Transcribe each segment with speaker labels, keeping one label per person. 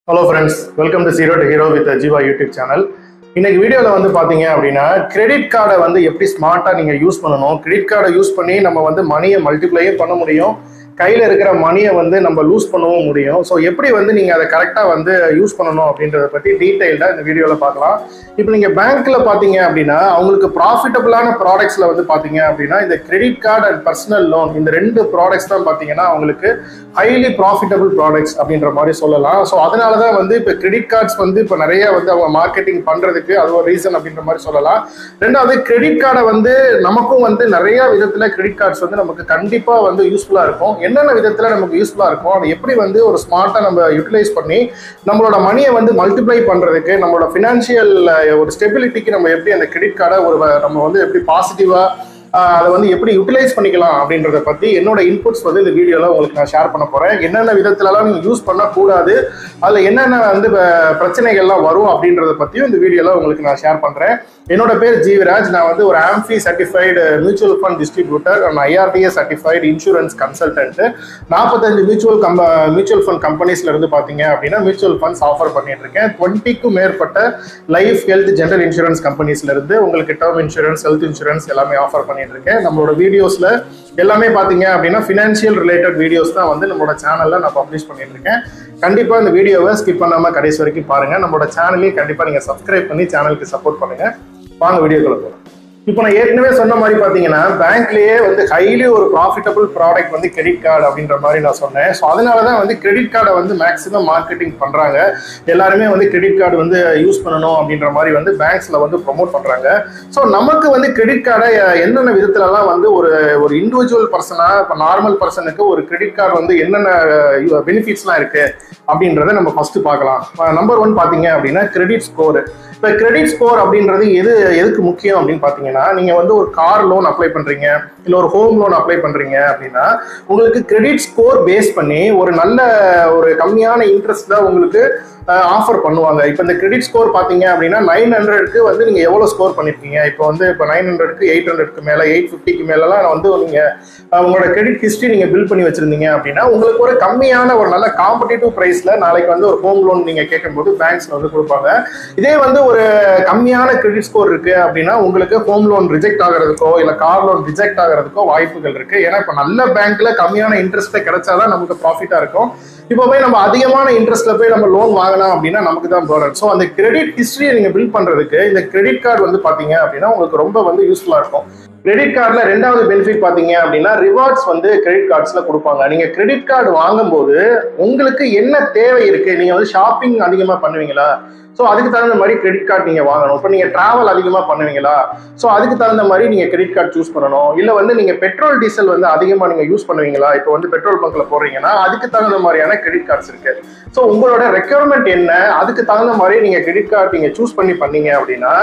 Speaker 1: Hello friends, welcome to Zero to Hero with the Jiva YouTube channel. இன்னைக்கு வீடியோல வந்து பாத்தீங்க அப்படின்னா கிரெடிட் கார்டை வந்து எப்படி ஸ்மார்ட்டா நீங்க யூஸ் பண்ணணும், கிரெடிட் கார்டை யூஸ் பண்ணி நம்ம வந்து மணியை மல்டிப்ளையும் பண்ண முடியும், கையில இருக்கிற மணியை வந்து நம்ம லூஸ் பண்ணவும் முடியும். ஸோ எப்படி வந்து நீங்க அதை கரெக்டா வந்து யூஸ் பண்ணணும் அப்படின்றத பத்தி டீடைல்டா இந்த வீடியோல பார்க்கலாம். இப்போ நீங்க பேங்க்ல பாத்தீங்க அப்படின்னா அவங்களுக்கு ப்ராஃபிட்டபிளான ப்ராடக்ட்ஸ்ல வந்து பாத்தீங்க அப்படின்னா இந்த credit card and personal loan இந்த ரெண்டு ப்ராடக்ட்ஸ் தான் பாத்தீங்கன்னா அவங்களுக்கு ஹைலி ப்ராஃபிட்டபிள் ப்ராடக்ட்ஸ் அப்படின்ற மாதிரி சொல்லலாம். ஸோ அதனாலதான் வந்து இப்போ கிரெடிட் கார்ட்ஸ் வந்து இப்போ நிறைய வந்து அவங்க மார்க்கெட்டிங் பண்றதுக்கு அது ஒரு ரீசன் அப்படின்ற மாதிரி சொல்லலாம். ரெண்டாவது கிரெடிட் கார்டை வந்து நமக்கும் வந்து நிறைய விதத்துல கிரெடிட் கார்ட்ஸ் வந்து நமக்கு கண்டிப்பா வந்து யூஸ்ஃபுல்லா இருக்கும். என்னென்ன விதத்துல நமக்கு யூஸ்ஃபுல்லா இருக்கும், அதை எப்படி வந்து ஒரு ஸ்மார்ட்டா நம்ம யூட்டிலைஸ் பண்ணி நம்மளோட மணியை வந்து மல்டிப்ளை பண்றதுக்கு, நம்மளோட ஃபினான்ஷியல் ஒரு ஸ்டெபிலிட்டிக்கு நம்ம எப்படி அந்த கிரெடிட் கார்டை நம்ம வந்து எப்படி பாசிட்டிவா அதை வந்து எப்படி யூட்டிலைஸ் பண்ணிக்கலாம் அப்படின்றத பத்தி என்னோட இன்புட்ஸ் வந்து இந்த வீடியோல உங்களுக்கு நான் ஷேர் பண்ண போறேன். என்னென்ன விதத்துலலாம் நீங்க யூஸ் பண்ணக்கூடாது, அதுல என்னென்ன வந்து பிரச்சனைகள்லாம் வரும் அப்படின்றத பத்தியும் இந்த வீடியோல உங்களுக்கு நான் ஷேர் பண்றேன். என்னோட பேர் ஜீவராஜ். நான் வந்து ஒரு AMFI certified mutual fund distributor and IRDA certified insurance consultant. 45 mutual fund கம்பெனிஸ்ல இருந்து பாத்தீங்க அப்படின்னா மியூச்சுவல் ஃபண்ட்ஸ் ஆஃபர் பண்ணிட்டு இருக்கேன். 20க்கும் மேற்பட்ட லைஃப், ஹெல்த், ஜெனரல் இன்சூரன்ஸ் கம்பெனிஸ்ல இருந்து உங்களுக்கு டேர்ம் இன்சூரன்ஸ், ஹெல்த் இன்சூரன்ஸ் எல்லாமே ஆஃபர் பண்ணிட்டு இருக்கேன். நம்மளோட வீடியோஸ்ல எல்லாமே பாத்தீங்க அப்படின்னா ஃபினான்ஷியல் ரிலேட்டட் வீடியோஸ் தான் வந்து நம்மளோட சேனல்ல நான் பப்ளிஷ் பண்ணிட்டு இருக்கேன். கண்டிப்பா இந்த வீடியோவை ஸ்கிப் பண்ணாம கடைசி வரைக்கும் பாருங்க. நம்மளோட சேனலையும் கண்டிப்பா நீங்க சப்ஸ்கிரைப் பண்ணி சேனலுக்கு சப்போர்ட் பண்ணுங்க. வாங்க வீடியோக்குள்ள போகலாம். இப்போ நான் ஏற்கனவே சொன்ன மாதிரி பாத்தீங்கன்னா பேங்க்லயே வந்து ஹைலி ஒரு ப்ராஃபிட்டபிள் ப்ராடக்ட் வந்து கிரெடிட் கார்டு அப்படின்ற மாதிரி நான் சொன்னேன். ஸோ அதனாலதான் வந்து கிரெடிட் கார்டை வந்து மேக்ஸிமம் மார்க்கெட்டிங் பண்றாங்க. எல்லாருமே வந்து கிரெடிட் கார்டு வந்து யூஸ் பண்ணணும் அப்படின்ற மாதிரி வந்து பேங்க்ஸ்ல வந்து ப்ரொமோட் பண்றாங்க. ஸோ நமக்கு வந்து கிரெடிட் கார்டை என்னென்ன விதத்துலலாம் வந்து ஒரு இண்டிவிஜுவல் பர்சனா, இப்போ நார்மல் பர்சனுக்கு ஒரு கிரெடிட் கார்டு வந்து என்னென்ன பெனிஃபிட்ஸ்லாம் இருக்கு அப்படின்றத நம்ம ஃபர்ஸ்ட் பார்க்கலாம். நம்பர் 1 பாத்தீங்க அப்படின்னா கிரெடிட் ஸ்கோர். இப்போ கிரெடிட் ஸ்கோர் அப்படின்றது எதுக்கு முக்கியம் அப்படின்னு பார்த்தீங்கன்னா, நீங்க வந்து ஒரு கார் லோன் அப்ளை பண்றீங்க, இல்லை ஒரு ஹோம் லோன் அப்ளை பண்றீங்க அப்படின்னா உங்களுக்கு கிரெடிட் ஸ்கோர் பேஸ் பண்ணி ஒரு நல்ல ஒரு கம்மியான இன்ட்ரெஸ்ட்ல உங்களுக்கு ஆஃபர் பண்ணுவாங்க. இப்போ இந்த கிரெடிட் ஸ்கோர் பார்த்தீங்க அப்படின்னா 900க்கு வந்து நீங்க எவ்வளோ ஸ்கோர் பண்ணிருக்கீங்க, இப்போ 900க்கு 800க்கு மேல 850க்கு மேலலாம் வந்து நீங்க உங்களோட கிரெடிட் ஹிஸ்டரி நீங்க பில்ட் பண்ணி வச்சிருந்தீங்க அப்படின்னா உங்களுக்கு ஒரு கம்மியான ஒரு நல்ல காம்படிட்டிவ் பிரைஸ்ல நாளைக்கு வந்து ஒரு ஹோம் லோன் நீங்க கேட்கும்போது பேங்க்ஸ்ல வந்து கொடுப்பாங்க. இதே வந்து ஒரு கம்மியான கிரெடிட் ஸ்கோர் இருக்கு அப்படின்னா உங்களுக்கு ஹோம் லோன் ரிஜெக்ட் ஆகிறதுக்கோ இல்ல கார் லோன் ரிஜெக்ட் ஆகிறதுக்கோ வாய்ப்புகள் இருக்கு. ஏன்னா இப்போ நல்ல பேங்க்ல கம்மியான இன்ட்ரெஸ்ட் கிடைச்சாதான் நமக்கு ப்ராஃபிட்டா இருக்கும். இப்போ போய் நம்ம அதிகமான இன்ட்ரெஸ்ட்ல போய் நம்ம லோன் வாங்கலாம் அப்படின்னா நமக்கு தான் போறோம். ஸோ அந்த கிரெடிட் ஹிஸ்டரியை நீங்க பில்ட் பண்றதுக்கு இந்த கிரெடிட் கார்டு வந்து பாத்தீங்க அப்படின்னா உங்களுக்கு ரொம்ப வந்து யூஸ்ஃபுல்லா இருக்கும். கிரெடிட் கார்டுல ரெண்டாவது பெனிஃபிட் பாத்தீங்க அப்படின்னா ரிவார்ட்ஸ் வந்து கிரெடிட் கார்ட்ஸ்ல கொடுப்பாங்க. நீங்க கிரெடிட் கார்டு வாங்கும்போது உங்களுக்கு என்ன தேவை இருக்கு, நீங்க வந்து ஷாப்பிங் அதிகமா பண்ணுவீங்களா, ஸோ அதுக்கு தகுந்த மாதிரி கிரெடிட் கார்டு நீங்க வாங்கணும். இப்போ நீங்க டிராவல் அதிகமா பண்ணுவீங்களா, ஸோ அதுக்கு தகுந்த மாதிரி நீங்க கிரெடிட் கார்டு சூஸ் பண்ணணும். இல்ல வந்து நீங்க பெட்ரோல் டீசல் வந்து அதிகமா நீங்க யூஸ் பண்ணுவீங்களா, இப்போ வந்து பெட்ரோல் பங்க்ல போறீங்கன்னா அதுக்கு தகுந்த மாதிரியான கிரெடிட் கார்ட்ஸ் இருக்கு. ஸோ உங்களோட ரெக்யர்மெண்ட் என்ன, அதுக்கு தகுந்த மாதிரி நீங்க கிரெடிட் கார்டு நீங்க சூஸ் பண்ணீங்க அப்படின்னா,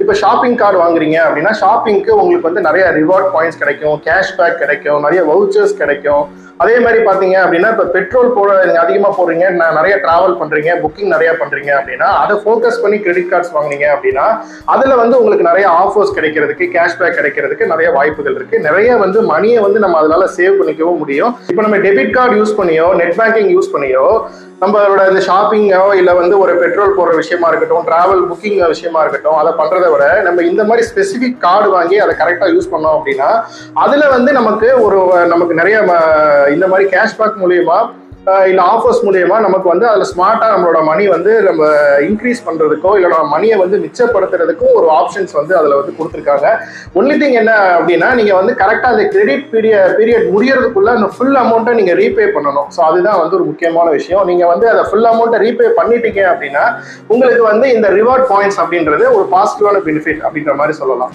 Speaker 1: இப்போ ஷாப்பிங் கார்டு வாங்குறீங்க அப்படின்னா ஷாப்பிங்க்கு உங்களுக்கு வந்து நிறைய ரிவார்ட் பாயிண்ட்ஸ் கிடைக்கும், கேஷ்பேக் கிடைக்கும், நிறைய வவுச்சர்ஸ் கிடைக்கும். அதே மாதிரி பாத்தீங்க அப்படின்னா இப்போ பெட்ரோல் நீங்க அதிகமா போறீங்க, நிறைய டிராவல் பண்றீங்க, புக்கிங் நிறைய பண்றீங்க அப்படின்னா அதை ஃபோக்கஸ் பண்ணி கிரெடிட் கார்ட்ஸ் வாங்குனீங்க அப்படின்னா அதுல வந்து உங்களுக்கு நிறைய ஆஃபர்ஸ் கிடைக்கிறதுக்கு, கேஷ்பேக் கிடைக்கிறதுக்கு நிறைய வாய்ப்புகள் இருக்கு. நிறைய வந்து மணியை வந்து நம்ம அதனால சேவ் பண்ணிக்கவும் முடியும். இப்போ நம்ம டெபிட் கார்டு யூஸ் பண்ணியோ நெட் பேங்கிங் யூஸ் பண்ணியோ நம்மளோட இந்த ஷாப்பிங்கோ இல்ல வந்து ஒரு பெட்ரோல் போடுற விஷயமா இருக்கட்டும், டிராவல் புக்கிங் விஷயமா இருக்கட்டும், அதை பண்றதை விட நம்ம இந்த மாதிரி ஸ்பெசிபிக் கார்டு வாங்கி அதை கரெக்டா யூஸ் பண்ணோம் அப்படின்னா அதுல வந்து நமக்கு நிறைய இந்த மாதிரி கேஷ்பேக் மூலியமா இல்ல ஆஃபர்ஸ் மூலியமா நமக்கு வந்து அதுல ஸ்மார்ட்டா நம்மளோட மணி வந்து நம்ம இன்க்ரீஸ் பண்றதுக்கோ இல்ல நம்ம மணியை வந்து மிச்சப்படுத்துறதுக்கும் ஒரு ஆப்ஷன்ஸ் வந்து அதுல வந்து கொடுத்துருக்காங்க. ஒன்லி திங் என்ன அப்படின்னா நீங்க வந்து கரெக்டா அந்த கிரெடிட் பீரியட் முடியறதுக்குள்ள அந்த ஃபுல் அமௌண்ட்டை நீங்க ரீபே பண்ணணும். ஸோ அதுதான் வந்து ஒரு முக்கியமான விஷயம். நீங்க வந்து அதை ஃபுல் அமௌண்ட்டை ரீபே பண்ணிட்டீங்க அப்படின்னா உங்களுக்கு வந்து இந்த ரிவார்ட் பாயிண்ட்ஸ் அப்படின்றது ஒரு பாசிட்டிவான பெனிஃபிட் அப்படின்ற மாதிரி சொல்லலாம்.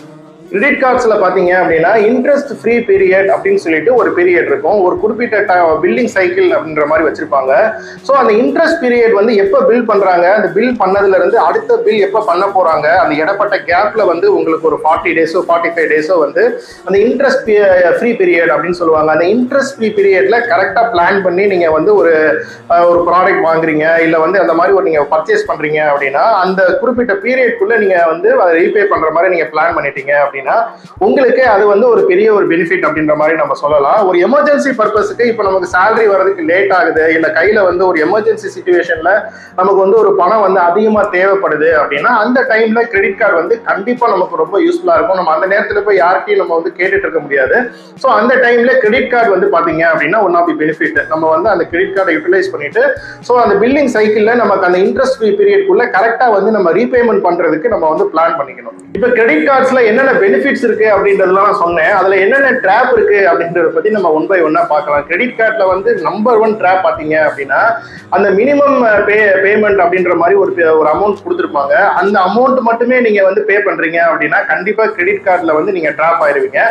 Speaker 1: கிரெடிட் கார்ட்ஸ்ல பாத்தீங்க அப்படின்னா இன்ட்ரெஸ்ட் ஃப்ரீ பீரியட் அப்படின்னு சொல்லிட்டு ஒரு பீரியட் இருக்கும். ஒரு குறிப்பிட்ட பில்லிங் சைக்கிள் அப்படின்ற மாதிரி வச்சிருப்பாங்க. ஸோ அந்த இன்ட்ரெஸ்ட் பீரியட் வந்து எப்போ பில் பண்றாங்க, அந்த பில் பண்ணதுல இருந்து அடுத்த பில் எப்போ பண்ண போறாங்க, அந்த இடப்பட்ட கேப்ல வந்து உங்களுக்கு ஒரு 40 டேஸோ 45 டேஸோ வந்து அந்த இன்ட்ரெஸ்ட் ஃப்ரீ பீரியட் அப்படின்னு சொல்லுவாங்க. அந்த இன்ட்ரெஸ்ட் ஃப்ரீ பீரியட்ல கரெக்டா பிளான் பண்ணி நீங்க வந்து ஒரு ப்ராடக்ட் வாங்குறீங்க இல்ல வந்து அந்த மாதிரி நீங்க பர்ச்சேஸ் பண்றீங்க அப்படின்னா அந்த குறிப்பிட்ட பீரியட்குள்ள நீங்க வந்து அதை ரீபே பண்ற மாதிரி நீங்க பிளான் பண்ணிட்டீங்க அப்படின்னா அப்படின்னா உங்களுக்கு அது வந்து ஒரு பெரிய ஒரு பெனிஃபிட் அப்படின்ற மாதிரி நம்ம சொல்லலாம். ஒரு எமர்ஜென்சி பர்பஸுக்கு இப்போ நமக்கு சேலரி வர்றதுக்கு லேட் ஆகுது, இல்லை கையில வந்து ஒரு எமர்ஜென்சி சுச்சுவேஷன்ல நமக்கு வந்து ஒரு பணம் வந்து அதிகமாக தேவைப்படுது அப்படின்னா அந்த டைம்ல கிரெடிட் கார்டு வந்து கண்டிப்பா நமக்கு ரொம்ப யூஸ்ஃபுல்லா இருக்கும். நம்ம அந்த நேரத்தில் போய் யார்கிட்டையும் நம்ம வந்து கேட்டுட்டு இருக்க முடியாது. ஸோ அந்த டைம்ல கிரெடிட் கார்டு வந்து பாத்தீங்க அப்படின்னா ஒன் ஆஃப் தி பெனிஃபிட். நம்ம வந்து அந்த கிரெடிட் கார்டை யூட்டிலைஸ் பண்ணிட்டு ஸோ அந்த பில்லிங் சைக்கிள்ல நமக்கு அந்த இன்ட்ரெஸ்ட் ஃப்ரீ பீரியட்குள்ள கரெக்டா வந்து நம்ம ரீபேமெண்ட் பண்றதுக்கு நம்ம வந்து பிளான் பண்ணிக்கணும். இப்போ கிரெடிட் கார்ட்ஸ்ல என்னென்ன பெனிஃபிட்ஸ் இருக்கு அப்படின்றதுலாம் நான் சொன்னேன். அதுல என்னென்ன ட்ராப் இருக்கு அப்படின்றத பத்தி நம்ம ஒன் பை ஒன்னா பார்க்கலாம். கிரெடிட் கார்ட்ல வந்து நம்பர் 1 ட்ராப் பாத்தீங்க அப்படின்னா அந்த மினிமம் பேமெண்ட் அப்படின்ற மாதிரி ஒரு அமௌண்ட் கொடுத்துருப்பாங்க. அந்த அமௌண்ட் மட்டுமே நீங்க வந்து பே பண்றீங்க அப்படின்னா கண்டிப்பா கிரெடிட் கார்டுல வந்து நீங்க ட்ராப் ஆயிருவீங்க.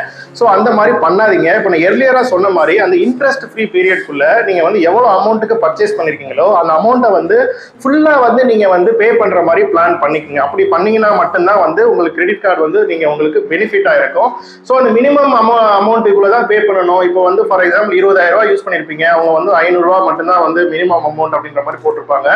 Speaker 1: ஸோ அந்த மாதிரி பண்ணாதீங்க. இப்போ நான் எர்லியரா சொன்ன மாதிரி அந்த இன்ட்ரெஸ்ட் ஃப்ரீ பீரியட்குள்ள நீங்க வந்து எவ்வளவு அமௌண்ட்டுக்கு பர்ச்சேஸ் பண்ணிருக்கீங்களோ அந்த அமௌண்ட்டை வந்து ஃபுல்லா வந்து நீங்க வந்து பே பண்ற மாதிரி பிளான் பண்ணிக்கோங்க. அப்படி பண்ணீங்கன்னா மட்டும்தான் வந்து உங்களுக்கு கிரெடிட் கார்டு வந்து நீங்க உங்களுக்கு பெனிஃபிட்டா இருக்கும். ஸோ அந்த மினிமம் அமௌண்ட்டுக்குள்ள தான் பே பண்ணணும். இப்போ வந்து ஃபார் எக்ஸாம்பிள் 20,000 ரூபாய் யூஸ் பண்ணிருப்பீங்க, அவங்க வந்து 500 ரூபாய் மட்டும்தான் வந்து மினிமம் அமௌண்ட் அப்படின்ற மாதிரி போட்டிருப்பாங்க.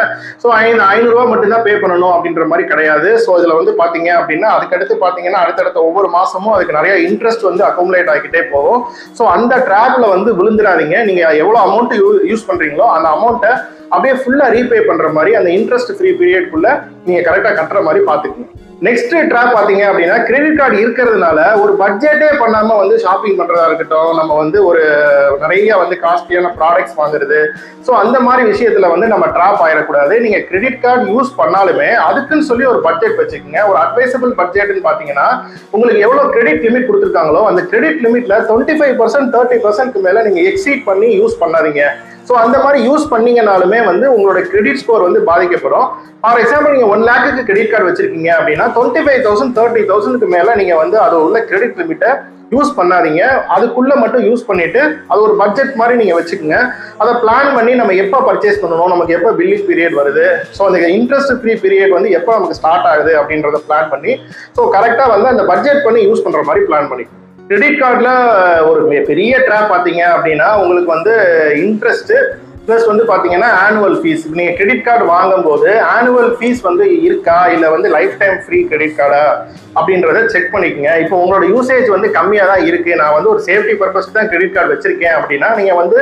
Speaker 1: ஸோ 500 ரூபாய் மட்டும்தான் பே பண்ணணும் அப்படின்ற மாதிரி கிடையாது. ஸோ இதுல வந்து பாத்தீங்க அப்படின்னா அதுக்கடுத்து பாத்தீங்கன்னா அடுத்தடுத்த ஒவ்வொரு மாசமும் அதுக்கு நிறைய இன்ட்ரெஸ்ட் வந்து அக்குமுலேட் ஆகிக்கிட்டே போகும். ஸோ அந்த ட்ராப்ல வந்து விழுந்துடாதீங்க. நீங்க எவ்வளவு அமௌண்ட் யூஸ் பண்றீங்களோ அந்த அமௌண்ட்டை அப்படியே ஃபுல்லா ரீபே பண்ற மாதிரி அந்த இன்ட்ரெஸ்ட் ஃப்ரீ பீரியட்குள்ள நீங்க கரெக்டா கட்டுற மாதிரி பாத்துக்கணும். நெக்ஸ்ட் ட்ராப் பாத்தீங்க அப்படின்னா கிரெடிட் கார்டு இருக்கிறதுனால ஒரு பட்ஜெட்டே பண்ணாம வந்து ஷாப்பிங் பண்றதா இருக்கட்டும், நம்ம வந்து ஒரு நிறைய வந்து காஸ்ட்லியான ப்ராடக்ட்ஸ் வாங்குறது, ஸோ அந்த மாதிரி விஷயத்துல வந்து நம்ம ட்ராப் ஆயிடக்கூடாது. நீங்க கிரெடிட் கார்டு யூஸ் பண்ணாலுமே அதுக்குன்னு சொல்லி ஒரு பட்ஜெட் வச்சுக்கோங்க. ஒரு அட்வைசபிள் பட்ஜெட்னு பாத்தீங்கன்னா உங்களுக்கு எவ்வளவு கிரெடிட் லிமிட் கொடுத்துருக்காங்களோ அந்த கிரெடிட் லிமிட்ல 25% 30% மேல நீங்க எக்ஸீட் பண்ணி யூஸ் பண்ணாதீங்க. ஸோ அந்த மாதிரி யூஸ் பண்ணீங்கனாலுமே வந்து உங்களோட கிரெடிட் ஸ்கோர் வந்து பாதிக்கப்படும். ஃபார் எக்ஸாம்பிள் நீங்க 1 லேக்குக்கு கிரெடிட் கார்டு வச்சிருக்கீங்க அப்படின்னா 25,000 30,000க்கு மேல நீங்க வந்து அது உள்ள கிரெடிட் லிமிட்டை யூஸ் பண்ணாதீங்க. அதுக்குள்ள மட்டும் யூஸ் பண்ணிட்டு அது ஒரு பட்ஜெட் மாதிரி நீங்க வச்சுக்கோங்க. அதை பிளான் பண்ணி நம்ம எப்போ பர்ச்சேஸ் பண்ணணும், நமக்கு எப்போ பில்லிங் பீரியட் வருது, ஸோ அந்த இன்ட்ரெஸ்ட் ஃப்ரீ பீரியட் வந்து எப்போ நமக்கு ஸ்டார்ட் ஆகுது அப்படின்றத பிளான் பண்ணி ஸோ கரெக்டாக வந்து அந்த பட்ஜெட் பண்ணி யூஸ் பண்ற மாதிரி பிளான் பண்ணி. கிரெடிட் கார்டில் ஒரு பெரிய ட்ராப் பார்த்தீங்க அப்படின்னா உங்களுக்கு வந்து இன்ட்ரெஸ்ட் ப்ளஸ் வந்து பார்த்தீங்கன்னா ஆனுவல் ஃபீஸ். நீங்கள் கிரெடிட் கார்டு வாங்கும்போது ஆனுவல் ஃபீஸ் வந்து இருக்கா இல்லை வந்து லைஃப் டைம் ஃப்ரீ கிரெடிட் கார்டா அப்படின்றத செக் பண்ணிக்கோங்க. இப்போ உங்களோட யூசேஜ் வந்து கம்மியாக தான் இருக்கு, நான் வந்து ஒரு சேஃப்டி பர்பஸ் தான் கிரெடிட் கார்டு வச்சிருக்கேன் அப்படின்னா நீங்கள் வந்து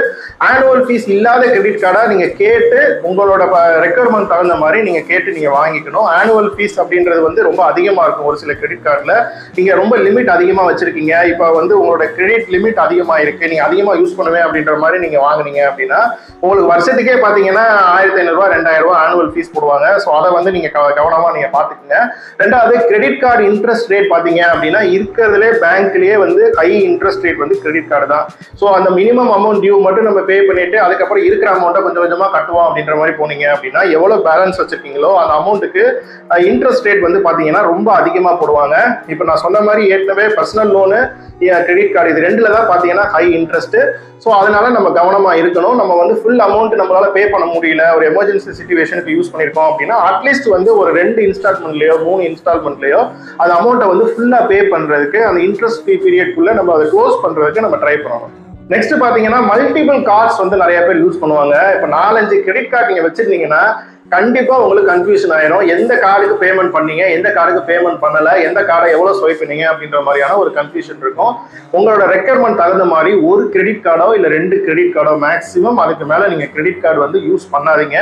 Speaker 1: ஆனுவல் ஃபீஸ் இல்லாத கிரெடிட் கார்டா நீங்கள் கேட்டு உங்களோட ரெக்குயர்மெண்ட் தகுந்த மாதிரி நீங்கள் கேட்டு நீங்கள் வாங்கிக்கணும். ஆனுவல் ஃபீஸ் அப்படின்றது வந்து ரொம்ப அதிகமாக இருக்கும். ஒரு சில கிரெடிட் கார்டில் நீங்கள் ரொம்ப லிமிட் அதிகமாக வச்சிருக்கீங்க, இப்போ வந்து உங்களோட கிரெடிட் லிமிட் அதிகமாக இருக்கு, நீங்கள் அதிகமாக யூஸ் பண்ணுவேன் அப்படின்ற மாதிரி நீங்கள் வாங்கினீங்க அப்படின்னா உங்களுக்கு வருஷத்துக்கே பார்த்தீங்கன்னா 1,500 ரூபாய் 2,000 ரூபாய் ஆனுவல் ஃபீஸ் போடுவாங்க. ஸோ அதை வந்து நீங்கள் கவனமாக நீங்கள் பார்த்துக்குங்க. ரெண்டாவது கிரெடிட் கார்டு இன்ட்ரெஸ்ட் ரேட் பார்த்தீங்க அப்படின்னா இருக்கிறதுலே பேங்க்லேயே வந்து ஹை இன்ட்ரெஸ்ட் ரேட் வந்து கிரெடிட் கார்டு தான். ஸோ அந்த மினிமம் அமௌண்ட் டியூ மட்டும் நம்ம பே பண்ணிட்டு அதுக்கப்புறம் இருக்கிற அமௌண்ட்டை கொஞ்சம் கொஞ்சமாக கட்டுவோம் அப்படின்ற மாதிரி போனீங்க அப்படின்னா எவ்வளோ பேலன்ஸ் வச்சிருக்கீங்களோ அந்த அமௌண்ட்டுக்கு இன்ட்ரெஸ்ட் ரேட் வந்து பார்த்தீங்கன்னா ரொம்ப அதிகமாக போடுவாங்க. இப்போ நான் சொன்ன மாதிரி ஏற்கனவே பர்சனல் லோனு கிரெடிட் கார்டு இது ரெண்டுல தான் பார்த்தீங்கன்னா ஹை இன்ட்ரெஸ்ட். ஸோ அதனால நம்ம கவனமாக இருக்கணும். நம்ம வந்து ஃபுல் அமௌண்ட் நம்மளால பே பண்ண முடியல, ஒரு எமர்ஜென்சி சிச்சுவேஷனுக்கு யூஸ் பண்ணியிருக்கோம் அப்படின்னா அட்லீஸ்ட் வந்து ஒரு 2 இன்ஸ்டால்மெண்ட்லையோ 3 இன்ஸ்டால்மெண்ட்லையோ அந்த அமௌண்ட்டை வந்து ஃபுல்லாக பே பண்ணுறதுக்கு அந்த இன்ட்ரெஸ்ட் ஃப்ரீ பீரியட்குள்ள நம்ம அதை க்ளோஸ் பண்ணுறதுக்கு நம்ம ட்ரை பண்ணணும். நெக்ஸ்ட் பார்த்தீங்கன்னா மல்டிபிள் கார்ட்ஸ் வந்து நிறைய பேர் யூஸ் பண்ணுவாங்க. இப்போ 4-5 கிரெடிட் கார்டு நீங்கள் வச்சிருந்தீங்கன்னா கண்டிப்பா உங்களுக்கு கன்ஃபியூஷன் ஆயிரும். எந்த கார்டுக்கு பேமெண்ட் பண்ணீங்க, எந்த கார்டுக்கு பேமெண்ட் பண்ணல, எந்த கார்டை எவ்வளவு ஸ்வைப் பண்ணீங்க அப்படின்ற மாதிரியான ஒரு கன்ஃபியூஷன் இருக்கும். உங்களோட ரெக்யர்மெண்ட் தகுந்த மாதிரி ஒரு கிரெடிட் கார்டோ இல்ல 2 கிரெடிட் கார்டோ மேக்ஸிமம், அதுக்கு மேல நீங்க கிரெடிட் கார்டு வந்து யூஸ் பண்ணாதீங்க.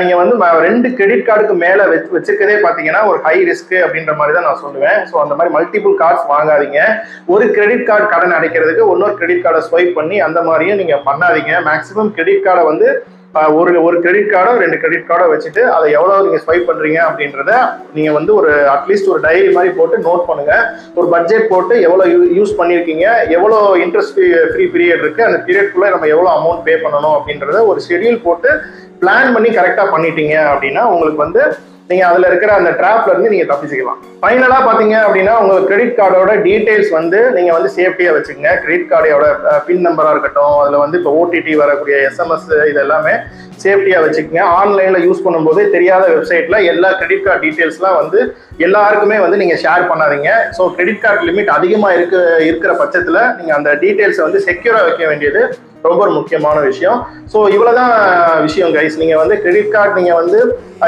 Speaker 1: நீங்க வந்து 2 கிரெடிட் கார்டுக்கு மேல வச்சிருக்கதே பாத்தீங்கன்னா ஒரு ஹை ரிஸ்க் அப்படின்ற மாதிரி தான் நான் சொல்லுவேன். ஸோ அந்த மாதிரி மல்டிபிள் கார்ட்ஸ் வாங்காதீங்க. ஒரு கிரெடிட் கார்டு கடன் அடைக்கிறதுக்கு இன்னொரு கிரெடிட் கார்டை ஸ்வைப் பண்ணி அந்த மாதிரியும் நீங்க பண்ணாதீங்க. மேக்ஸிமம் கிரெடிட் கார்டை வந்து ஒரு கிரெடிட் கார்டோ 2 கிரெடிட் கார்டோ வச்சுட்டு அதை எவ்வளவு நீங்க ஸ்வைப் பண்றீங்க அப்படின்றத நீங்க வந்து ஒரு அட்லீஸ்ட் ஒரு டைரி மாதிரி போட்டு நோட் பண்ணுங்க. ஒரு பட்ஜெட் போட்டு எவ்வளவு யூஸ் பண்ணிருக்கீங்க, எவ்வளவு இன்ட்ரெஸ்ட் ஃப்ரீ பீரியட் இருக்கு, அந்த பீரியட்குள்ள நம்ம எவ்வளவு அமௌண்ட் பே பண்ணணும் அப்படின்றத ஒரு ஷெட்யூல் போட்டு பிளான் பண்ணி கரெக்டா பண்ணிட்டீங்க அப்படின்னா உங்களுக்கு வந்து நீங்க அதுல இருக்கிற அந்த ட்ராப்ல இருந்து நீங்க தப்பிச்சுக்கலாம். ஃபைனலா பாத்தீங்க அப்படின்னா உங்க கிரெடிட் கார்டோட டீடைல்ஸ் வந்து நீங்க வந்து சேஃப்டியா வச்சுக்கோங்க. கிரெடிட் கார்டோட பின் நம்பரா இருக்கட்டும், அதுல வந்து இப்போ ஓடிடி வரக்கூடிய SMS இது எல்லாமே சேஃப்டியா வச்சுக்கோங்க. ஆன்லைன்ல யூஸ் பண்ணும்போது தெரியாத வெப்சைட்ல எல்லா கிரெடிட் கார்டு டீடைல்ஸ்லாம் வந்து எல்லாருக்குமே வந்து நீங்க ஷேர் பண்ணாதீங்க. ஸோ கிரெடிட் கார்டு லிமிட் அதிகமா இருக்கிற பட்சத்துல நீங்க அந்த டீடைல்ஸை வந்து செக்யூரா வைக்க வேண்டியது ரொம்ப ஒரு முக்கியமான விஷயம். ஸோ இவ்வளவுதான் விஷயம் கைஸ். நீங்க வந்து கிரெடிட் கார்டு நீங்க வந்து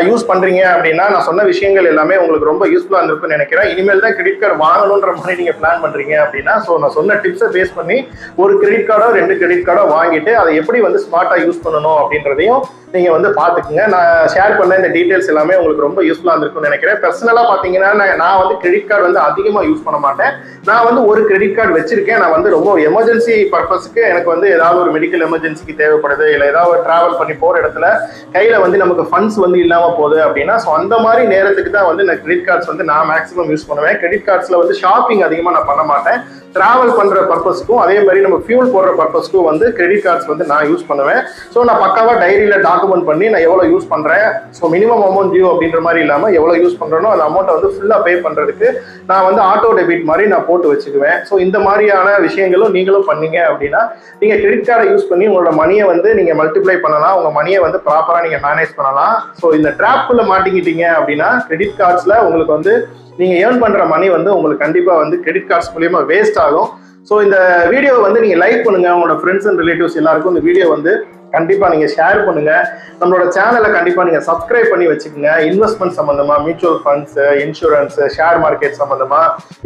Speaker 1: யூஸ் பண்றீங்க அப்படின்னா நான் சொன்ன விஷயங்கள் எல்லாமே உங்களுக்கு ரொம்ப யூஸ்ஃபுல்லா இருந்திருக்கும்னு நினைக்கிறேன். இனிமேல் தான் கிரெடிட் கார்டு வாங்கணுன்ற மாதிரி நீங்க பிளான் பண்றீங்க அப்படின்னா ஸோ நான் சொன்ன டிப்ஸை பேஸ் பண்ணி ஒரு கிரெடிட் கார்டோ 2 கிரெடிட் கார்டோ வாங்கிட்டு அதை எப்படி வந்து ஸ்மார்ட்டா யூஸ் பண்ணணும் அப்படின்றதையும் நீங்க வந்து பாத்துக்குங்க. நான் ஷேர் பண்ண இந்த டீடைல்ஸ் எல்லாமே உங்களுக்கு ரொம்ப யூஸ்ஃபுல்லா இருந்திருக்கும்னு நினைக்கிறேன். பர்சனலா பாத்தீங்கன்னா நான் வந்து கிரெடிட் கார்டு வந்து அதிகமா யூஸ் பண்ண மாட்டேன். நான் வந்து ஒரு கிரெடிட் கார்டு வச்சிருக்கேன். நான் வந்து ரொம்ப எமர்ஜென்சி பர்பஸ்க்கு எனக்கு வந்து ஏதாவது ஒரு மெடிக்கல் எமர்ஜென்சிக்கு தேவைப்படுது, இல்லை ஏதாவது டிராவல் பண்ணி போற இடத்துல கையில வந்து நமக்கு ஃபண்ட்ஸ் வந்து இல்லாம போகுது அப்படின்னா ஸோ அந்த மாதிரி நேரத்துக்கு தான் வந்து நான் கிரெடிட் கார்ட்ஸ் வந்து நான் மேக்ஸிமம் யூஸ் பண்ணுவேன். கிரெடிட் கார்ட்ஸ்ல வந்து ஷாப்பிங் அதிகமா நான் பண்ண மாட்டேன். டிராவல் பண்ற பர்பஸ்க்கும் அதே மாதிரி நம்ம ஃபியூல் போடுற பர்பஸ்க்கும் வந்து கிரெடிட் கார்ட்ஸ் வந்து நான் யூஸ் பண்ணுவேன். ஸோ நான் பக்காவா டைரியில டாக்குமெண்ட் பண்ணி நான் எவ்வளவு யூஸ் பண்றேன், ஸோ மினிமம் அமௌண்ட் டியூ அப்படின்ற மாதிரி இல்லாம எவ்வளவு யூஸ் பண்றேனோ அந்த அமௌண்ட்டை வந்து ஃபுல்லா பே பண்றதுக்கு நான் வந்து ஆட்டோ டெபிட் மாதிரி நான் போட்டு வச்சுக்குவேன். ஸோ இந்த மாதிரியான விஷயங்களும் நீங்களும் பண்ணீங்க அப்படின்னா நீங்க கிரெடிட் கார்டை யூஸ் பண்ணி உங்களோட மணியை வந்து நீங்க மல்டிப்ளை பண்ணலாம், உங்க மணியை வந்து ப்ராப்பரா நீங்க மேனேஜ் பண்ணலாம். ஸோ இந்த ட்ராப்குள்ள மாட்டிக்கிட்டீங்க அப்படின்னா கிரெடிட் கார்ட்ஸ்ல உங்களுக்கு வந்து நீங்க ஏர்ன் பண்ற மணி வந்து உங்களுக்கு கண்டிப்பா வந்து கிரெடிட் கார்ட்ஸ் மூலியமா வேஸ்ட் ஆகும். ஸோ இந்த வீடியோ வந்து நீங்க லைக் பண்ணுங்க, உங்களோட ஃப்ரெண்ட்ஸ் அண்ட் ரிலேட்டிவ்ஸ் எல்லாருக்கும் இந்த வீடியோ வந்து கண்டிப்பா நீங்க ஷேர் பண்ணுங்க. நம்மளோட சேனலை கண்டிப்பா நீங்க சப்ஸ்கிரைப் பண்ணி வச்சுக்கோங்க. இன்வெஸ்ட்மெண்ட் சம்பந்தமா, mutual funds, insurance, share market சம்பந்தமா,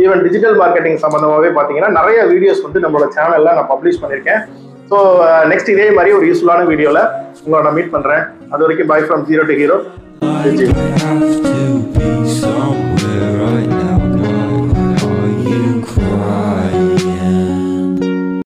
Speaker 1: ஈவன் டிஜிட்டல் மார்க்கெட்டிங் சம்பந்தமாவே பாத்தீங்கன்னா நிறைய வீடியோஸ் வந்து நம்மளோட சேனல்ல நான் பப்ளிஷ் பண்ணிருக்கேன். ஸோ நெக்ஸ்ட் இதே மாதிரி ஒரு யூஸ்ஃபுல்லான வீடியோல உங்களை நான் மீட் பண்றேன். அது வரைக்கும் by from zero to hero.